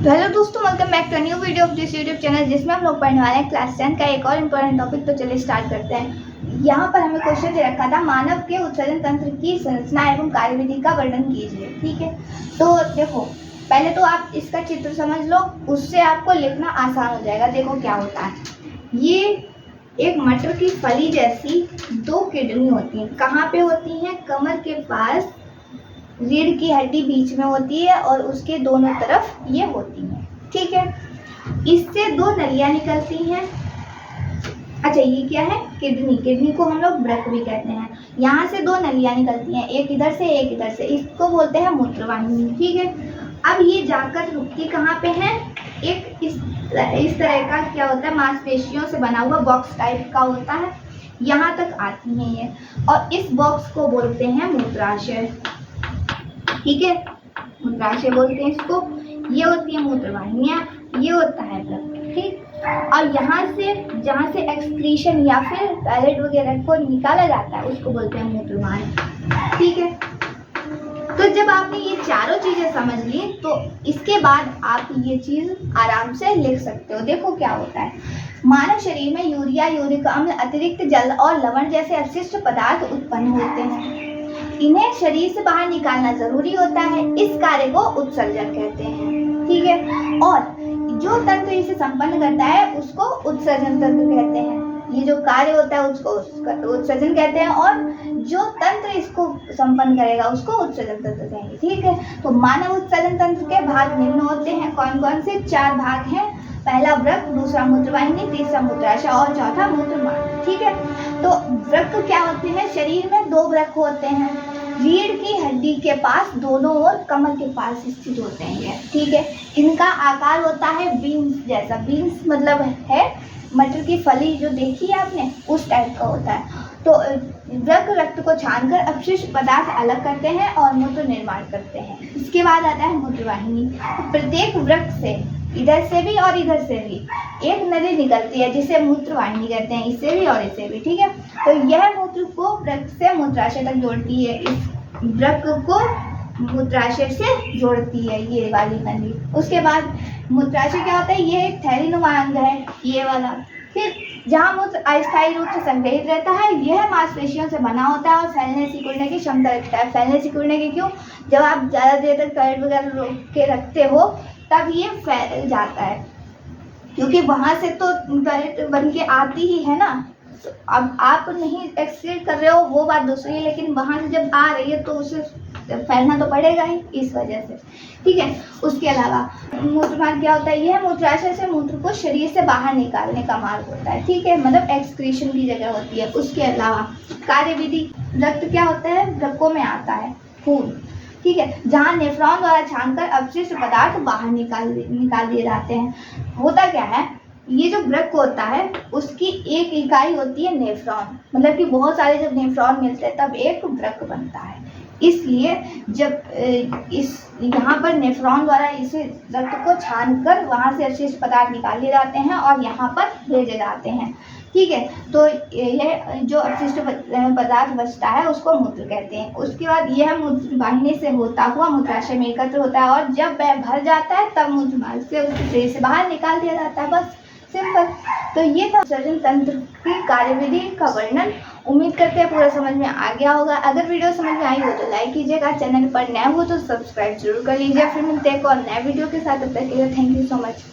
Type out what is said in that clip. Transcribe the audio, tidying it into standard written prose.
तो हेलो दोस्तों, welcome back to new video of this YouTube channel, जिसमें हम लोग पढ़ने वाले हैं क्लास 10 का एक और इम्पोर्टेंट टॉपिक। तो चलिए स्टार्ट करते हैं। यहाँ पर हमें क्वेश्चन दे रखा था, मानव के उत्सर्जन तंत्र की संरचना एवं कार्यविधि का वर्णन कीजिए। ठीक है, तो देखो पहले तो आप इसका चित्र समझ लो, उससे आपको लिखना आसान हो जाएगा। देखो क्या होता है, ये एक मटर की फली जैसी दो किडनी होती हैं। कहाँ पे होती हैं? कमर के पास, रीढ़ की हड्डी बीच में होती है और उसके दोनों तरफ ये होती है। ठीक है, इससे दो नलियां निकलती हैं। अच्छा, ये क्या है? किडनी। किडनी को हम लोग वृक्क भी कहते हैं। यहाँ से दो नलियां निकलती हैं, एक इधर से एक इधर से। इसको बोलते हैं मूत्रवाहिनी। ठीक है, अब ये जाकर रुकती कहाँ पे है? एक इस तरह का क्या होता है, मांसपेशियों से बना हुआ बॉक्स टाइप का होता है, यहाँ तक आती हैं ये, और इस बॉक्स को बोलते हैं मूत्राशय। ठीक है, मूत्राशय बोलते हैं इसको। ये होती है मूत्रवाहिनियाँ, ये होता है वृक्क। ठीक, और यहाँ से जहाँ से एक्सक्रीशन या फिर टॉयलेट वगैरह को निकाला जाता है उसको बोलते हैं मूत्रवाहिनी। ठीक है, तो जब आपने ये चारों चीज़ें समझ ली तो इसके बाद आप ये चीज़ आराम से लिख सकते हो। देखो क्या होता है, मानव शरीर में यूरिया, यूरिक अम्ल, अतिरिक्त जल और लवण जैसे अपशिष्ट पदार्थ उत्पन्न होते हैं। इन्हें शरीर से बाहर निकालना जरूरी होता है। इस कार्य को उत्सर्जन कहते हैं। ठीक है, और जो तंत्र इसे संपन्न करता है उसको उत्सर्जन तंत्र कहते हैं। ये जो कार्य होता है उसको उत्सर्जन कहते हैं, और जो तंत्र इसको संपन्न करेगा उसको उत्सर्जन तंत्र कहेंगे। ठीक है, तो मानव उत्सर्जन तंत्र के भाग निम्न होते हैं। कौन कौन से? 4 भाग हैं। पहला वृक्क, दूसरा मूत्रवाहिनी, तीसरा मूत्राशय और चौथा मूत्रमार्ग। ठीक है, तो वृक्क क्या होते हैं? शरीर में 2 वृक्क होते हैं, रीढ़ की हड्डी के पास दोनों ओर, कमर के पास स्थित होते हैं ये। ठीक है, इनका आकार होता है बीन्स जैसा। बीन्स मतलब है मटर की फली, जो देखी है आपने, उस टाइप का होता है। तो वृक्क रक्त को छानकर अपशिष्ट पदार्थ अलग करते हैं और मूत्र निर्माण करते हैं। इसके बाद आता है मूत्रवाहिनी। प्रत्येक वृक्क से, इधर से भी और इधर से भी, एक नली निकलती है जिसे मूत्रवाहिनी कहते हैं, इससे भी और इससे भी। ठीक है, तो यह मूत्र को वृक्क से मूत्राशय तक जोड़ती है। इस वृक्क को मूत्राशय से जोड़ती है ये वाली नली। उसके बाद मूत्राशय क्या होता है? ये एक थैलीनुमा अंग है, ये वाला। फिर जहाँ मूत्र अस्थायी रूप से संग्रहित रहता है, यह मांसपेशियों से बना होता है और फैलने सिकुड़ने की क्षमता रखता है। फैलने सिकुड़ने की क्यों? जब आप ज़्यादा देर तक टॉयलेट वगैरह रोक के रखते हो तब ये फैल जाता है, क्योंकि वहाँ से तो टॉयलेट बन के आती ही है ना। तो अब आप नहीं एक्सक्रीट कर रहे हो वो बात दूसरी है, लेकिन वहाँ से जब आ रही है तो उसे फैलना तो पड़ेगा ही, इस वजह से। ठीक है, उसके अलावा मूत्रमार्ग क्या होता है? यह मूत्राशय से मूत्र को शरीर से बाहर निकालने का मार्ग होता है। ठीक है, मतलब एक्सक्रीशन की जगह होती है। उसके अलावा कार्यविधि, रक्त क्या होता है? वृक्कों में आता है खून। ठीक है, जहाँ नेफ्रॉन द्वारा छानकर अपशिष्ट पदार्थ बाहर निकाल दिए जाते हैं। होता क्या है, ये जो वृक्क होता है उसकी एक इकाई होती है नेफ्रॉन, मतलब कि बहुत सारे जब नेफ्रॉन मिलते हैं तब एक वृक्क बनता है। इसलिए जब इस यहाँ पर नेफ्रॉन द्वारा इसे रक्त को छानकर वहाँ से अपशिष्ट पदार्थ निकाल लिए जाते हैं और यहाँ पर भेजे जाते हैं। ठीक है, तो यह जो अपशिष्ट पदार्थ बचता है उसको मूत्र कहते हैं। उसके बाद यह मूत्रवाहिनी से होता हुआ मूत्राशय में एकत्र होता है, और जब वह भर जाता है तब मूत्रमार्ग से उसके शरीर से बाहर निकाल दिया जाता है। बस, सिंपल। तो ये था उत्सर्जन तंत्र की कार्यविधि का वर्णन। उम्मीद करते हैं पूरा समझ में आ गया होगा। अगर वीडियो समझ में आई हो तो लाइक कीजिएगा, चैनल पर नए हो तो सब्सक्राइब जरूर कर लीजिए। फिर मिलते हैं एक और नए वीडियो के साथ। तब तक के लिए थैंक यू सो मच।